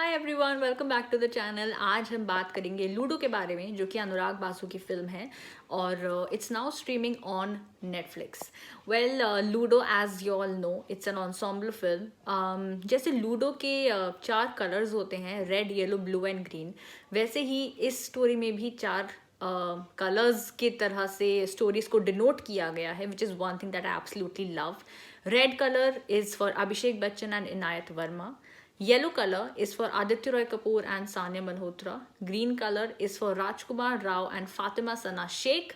Hi everyone, welcome back to the channel. आज हम बात करेंगे लूडो के बारे में, जो कि अनुराग बासु की फिल्म है और it's now streaming on Netflix. Well, Ludo as you all know it's an ensemble film. जैसे लूडो के चार कलर्स होते हैं, red, yellow, blue and green, वैसे ही इस स्टोरी में भी चार कलर्स की तरह से स्टोरीज को डिनोट किया गया है, which is one thing that I absolutely love. Red colour is for Abhishek Bachchan and Inayat Verma. Yellow color is for Aditya Roy Kapoor and Sania Malhotra. Green color is for Rajkumar Rao and Fatima Sana Sheikh.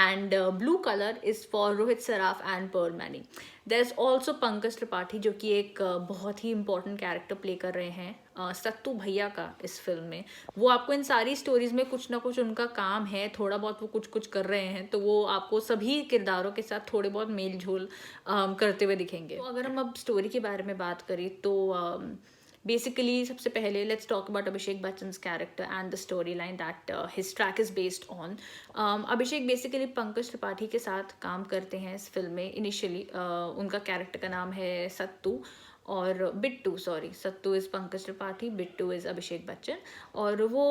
And blue color is for Rohit Saraf and Pearl Manning. There's also Pankaj Tripathi, जो कि एक बहुत ही important character play कर रहे हैं सत्तू भैया का इस फिल्म में। वो आपको इन सारी स्टोरीज में कुछ ना कुछ उनका काम है, थोड़ा बहुत वो कुछ कुछ कर रहे हैं, तो वो आपको सभी किरदारों के साथ थोड़े बहुत मेल झोल करते हुए दिखेंगे। तो अगर हम अब स्टोरी के बारे में बात करें तो basically सबसे पहले let's talk about Abhishek Bachchan's character and the storyline that his track is based on. Abhishek basically Pankaj Tripathi के साथ काम करते हैं इस फिल्म में। इनिशियली उनका कैरेक्टर का नाम है सत्तू और Bittu, sorry, Sattu is Pankaj Tripathi, Bittu is Abhishek Bachchan. और वो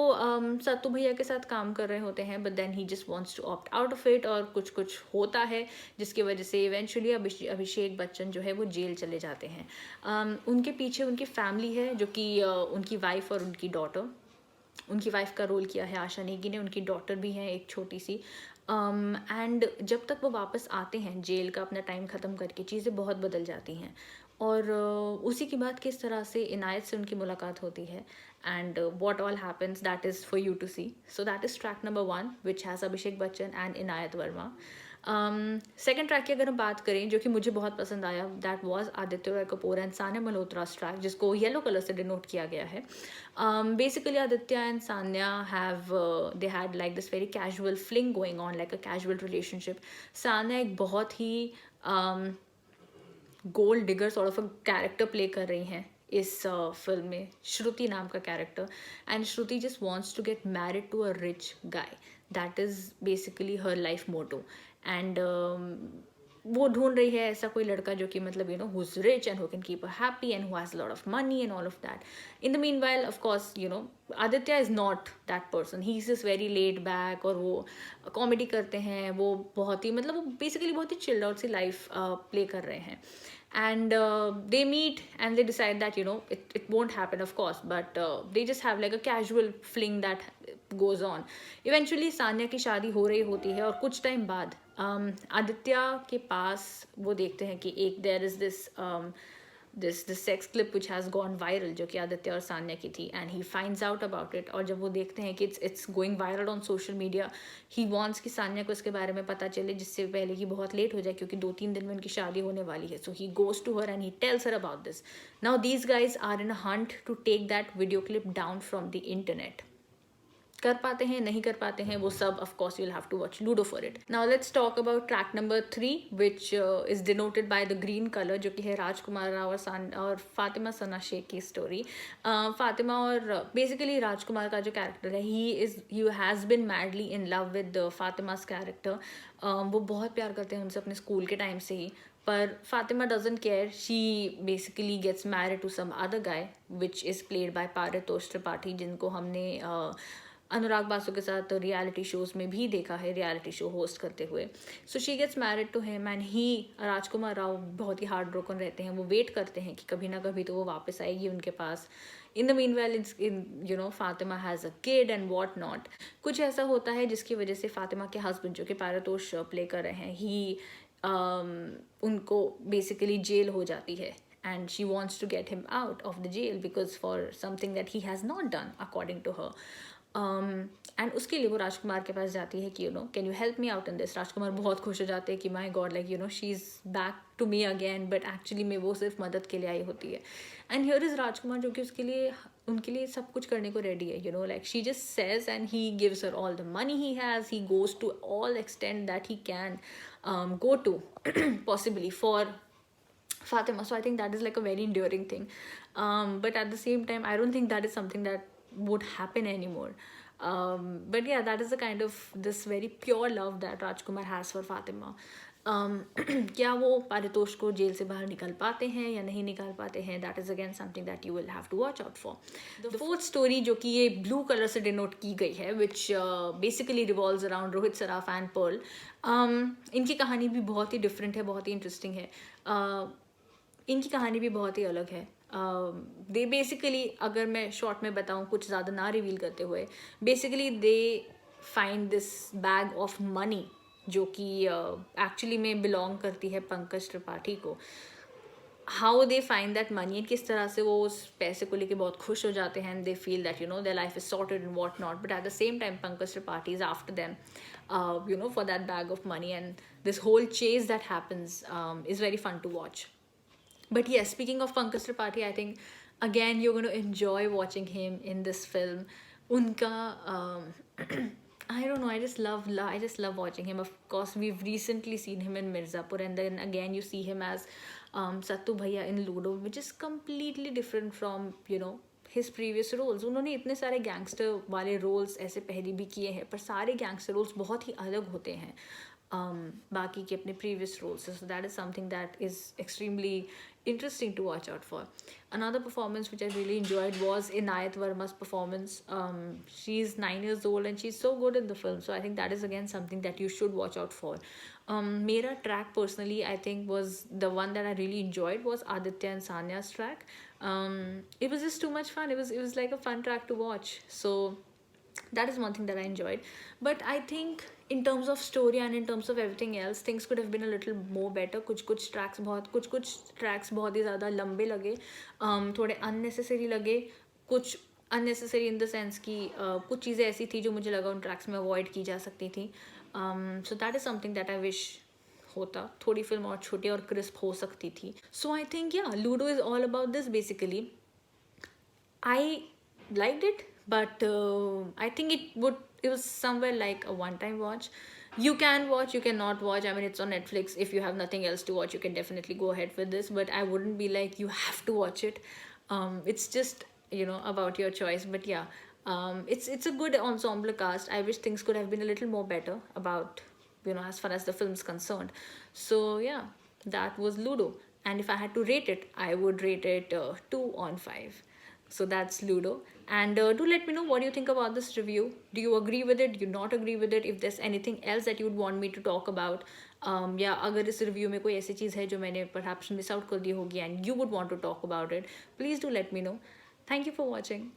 सत्तू भैया के साथ काम कर रहे होते हैं, but then he just wants to opt out of it, और कुछ कुछ होता है जिसकी वजह से इवेंचुअली अभिषेक बच्चन जो है वो जेल चले जाते हैं। उनके पीछे उनकी फैमिली है, जो कि उनकी वाइफ और उनकी डॉटर। उनकी वाइफ का रोल किया है आशा नेगी ने, उनकी डॉटर भी है एक छोटी सी। एंड जब तक वो वापस आते हैं जेल का अपना टाइम ख़त्म करके, चीज़ें बहुत बदल जाती हैं। और उसी के बाद किस तरह से इनायत से उनकी मुलाकात होती है, and what all happens, that is for you to see. So that is track number 1 which has Abhishek Bachchan and Inayat Verma. Second track की अगर हम बात करें, जो कि मुझे बहुत पसंद आया, that was Aditya Roy Kapur and Sanya Malhotra's track, जिसको येलो कलर से डिनोट किया गया है। Basically Aditya and Sanya have they had like this very casual fling going on, like a casual relationship. Sanya एक बहुत ही gold digger sort of a character play कर रही हैं इस फिल्म में, श्रुति नाम का character. And Shruti just wants to get married to a rich guy, that is basically her life motto. And वो ढूंढ रही है ऐसा कोई लड़का जो कि मतलब who is rich and who can keep her happy and who has lot of money and all of that. In the mean while of course Aditya is not that person, he is just very laid back, और वो comedy करते हैं, वो बहुत ही मतलब वो basically बहुत ही chilled out सी life play कर रहे हैं। And they meet and they decide that it won't happen, of course, but they just have like a casual fling that goes on. Eventually Sanya की शादी हो रही होती है, और कुछ टाइम बाद आदित्य के पास वो देखते हैं कि एक there is this sex clip which has gone viral, जो कि आदित्य और सान्या की थी, and he finds out about it। और जब वो देखते हैं कि it's going viral on social media, he wants कि सान्या को इसके बारे में पता चले जिससे पहले कि बहुत लेट हो जाए, क्योंकि 2-3 दिन में उनकी शादी होने वाली है। So he goes to her and he tells her about this. Now these guys are in a hunt to take that video clip down from the internet. कर पाते हैं, नहीं कर पाते हैं, वो सब of course you will have to watch Ludo for it. Now let's talk about track number 3 which is denoted by the green colour, जो कि है राजकुमार राव और फातिमा सना शेख की स्टोरी। फातिमा और बेसिकली राजकुमार का जो कैरेक्टर है, he has been madly in love with Fatima's character. वो बहुत प्यार करते हैं उनसे अपने स्कूल के टाइम से ही, पर Fatima doesn't care. She basically gets married to some other guy which is played by Paritosh Tripathi, जिनको हमने अनुराग बासु के साथ रियलिटी शोज में भी देखा है, रियलिटी शो होस्ट करते हुए। So she gets married to him and he, Rajkumar Rao बहुत ही हार्ट ब्रोकन रहते हैं। वो वेट करते हैं कि कभी ना कभी तो वो वापस आएगी उनके पास। In the meanwhile Fatima has a kid and what not. कुछ ऐसा होता है जिसकी वजह से फातिमा के हस्बैंड, जो कि पारितोष प्ले कर रहे हैं, ही उनको बेसिकली जेल हो जाती है, and she wants to get him out of the jail because for something that he has not done according to her. And उसके लिए वो राजकुमार के पास जाती है कि can you help me out in this. Rajkumar बहुत खुश हो जाते हैं कि my god, like she is back to me again, but actually में वो सिर्फ मदद के लिए आई होती है। एंड हियर इज़ राजकुमार, जो कि उनके लिए सब कुछ करने को रेडी है, like she just says and he gives her all the money he has, he goes to all extent that he can go to possibly for Fatima. So I think that is like a very enduring thing. But at the same time, I don't think that is something that would happen anymore. But yeah, that is the kind of this very pure love that Rajkumar has for Fatima. क्या वो पारितोष को jail से बाहर निकाल पाते हैं या नहीं निकाल पाते हैं, that is again something that you will have to watch out for. The fourth story जो कि ये ब्लू कलर से डिनोट की गई है, which basically revolves around Rohit Saraf and pearl. इनकी कहानी भी बहुत ही डिफरेंट है, बहुत ही इंटरेस्टिंग है. इनकी कहानी भी बहुत ही अलग है. दे बेसिकली, अगर मैं शॉर्ट में बताऊँ कुछ ज़्यादा ना रिवील करते हुए, basically they find this bag of money जो कि एक्चुअली में बिलोंग करती है पंकज त्रिपाठी को. How they find that money, किस तरह से वो उस पैसे को लेके बहुत खुश हो जाते हैं, and they feel that you know their life is sorted and what not, but at the same time Pankaj Tripathi is after them you know, for that bag of money, and this whole chase that happens is very fun to watch. But yes, speaking of Pankaj Tripathi, I think again you're going to enjoy watching him in this film. Unka, I don't know. I just love watching him. Of course, we've recently seen him in Mirzapur, and then again you see him as Sattu Bhaiya in Ludo, which is completely different from, you know, his previous roles. उन्होंने इतने सारे gangster वाले roles ऐसे पहले भी किए हैं, पर सारे गैंगस्टर रोल्स बहुत ही अलग होते हैं बाकी के अपने previous roles. So that is something that is extremely interesting to watch out for. Another performance which I really enjoyed was Inayat Verma's performance. She's 9 years old and she's so good in the film, so I think that is again something that you should watch out for. Mera track personally, I think, was the one that I really enjoyed was Aditya and Sanya's track. It was just too much fun. It was like a fun track to watch. So that is one thing that I enjoyed. But I think in terms of story and in terms of everything else, things could have been a little more better. कुछ tracks बहुत ही ज़्यादा लंबे लगे, थोड़े unnecessary लगे. कुछ unnecessary in the sense कि कुछ चीज़ें ऐसी थी जो मुझे लगा उन tracks में avoid की जा सकती थी. So that is something that I wish होता. थोड़ी फिल्म और छोटी और crisp हो सकती थी. So I think yeah, Ludo is all about this basically. I liked it, but I think it was somewhere like a one-time watch. You can watch, you cannot watch. I mean, it's on Netflix. If you have nothing else to watch, you can definitely go ahead with this, but I wouldn't be like you have to watch it. It's just, you know, about your choice. But yeah, it's a good ensemble cast. I wish things could have been a little more better about, you know, as far as the film's concerned. So yeah, that was Ludo, and if I had to rate it, I would rate it 2 on 5. So that's Ludo. And do let me know what you think about this review. Do you agree with it? Do you not agree with it? If there's anything else that you would want me to talk about, या अगर इस review में कोई ऐसी चीज़ है जो मैंने perhaps miss out कर दी होगी and you would want to talk about it, please do let me know. Thank you for watching.